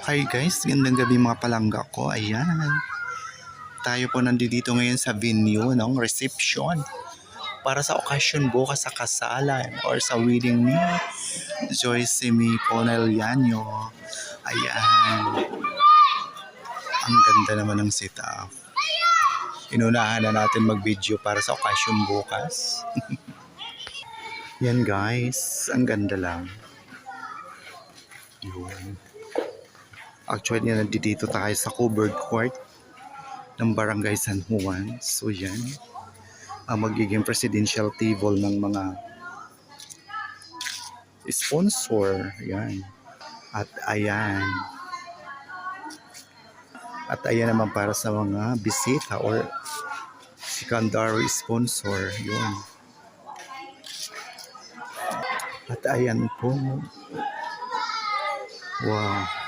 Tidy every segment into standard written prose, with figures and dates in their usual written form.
Hi guys, gandang gabi mga palangga ko. Ayan. Tayo po nandito ngayon sa venue ng reception para sa okasyon bukas sa kasalan or sa wedding ni Joyce Mi Poneliano. Ayan. Ang ganda naman ng setup. Inunahan na natin mag-video para sa okasyon bukas. Yan guys, ang ganda lang. Yun. Actually, nandito tayo sa covered court ng Barangay San Juan. So yan, ang magiging presidential table ng mga sponsor. Yan. At ayan. At ayan naman para sa mga bisita or secondary sponsor. Yun. At ayan po. Wow.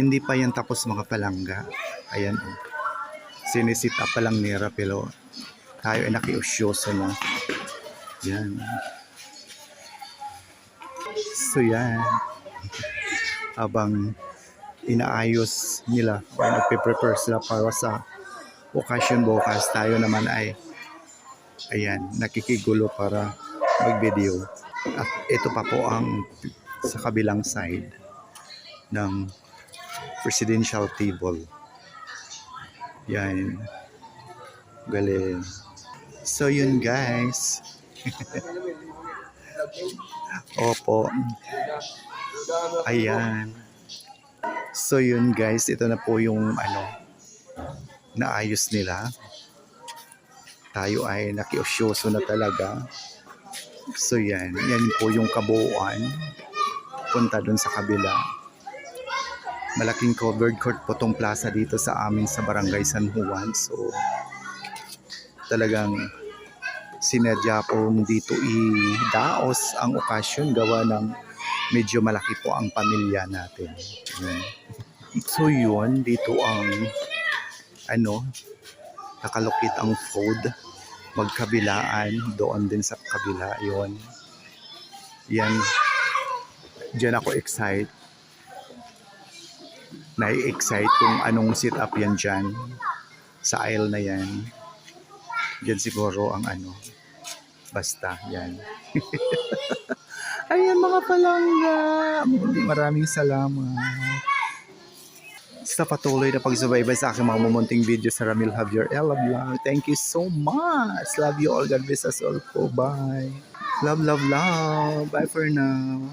Hindi pa yan tapos mga palangga. Ayan. Sinisit up pa lang ni Rapelo. Tayo ay nakiusyoso na. Yan. So yan. Habang inaayos nila o nagpe-prepare sila para sa occasion bukas, tayo naman ay ayan, nakikigulo para mag-video. At ito pa po ang sa kabilang side ng presidential table. Yan. Galing. So yun guys. Opo. Ayan. So yun guys, ito na po yung naayos nila. Tayo ay nakiusyoso na talaga. So yan po yung kabuuan. Punta dun sa kabila. Malaking covered court po tong plaza dito sa amin sa Barangay San Juan. So talagang sinadya po dito i-daos ang okasyon gawa ng medyo malaki po ang pamilya natin. So yun, dito ang nakalukit ang food. Magkabilaan, doon din sa kabila. Yun. Yan. Diyan ako excited. Na-excite kung anong sit-up yan dyan. Sa aisle na yan. Diyan siguro ang basta, yan. Ayan mga palangga. Maraming salamat. Sa patuloy na pagsubaybay sa aking mga mumunting video sa Ramil Javier Ella Vlog. Thank you so much. Love you all. God bless us all po. Bye. Love, love, love. Bye for now.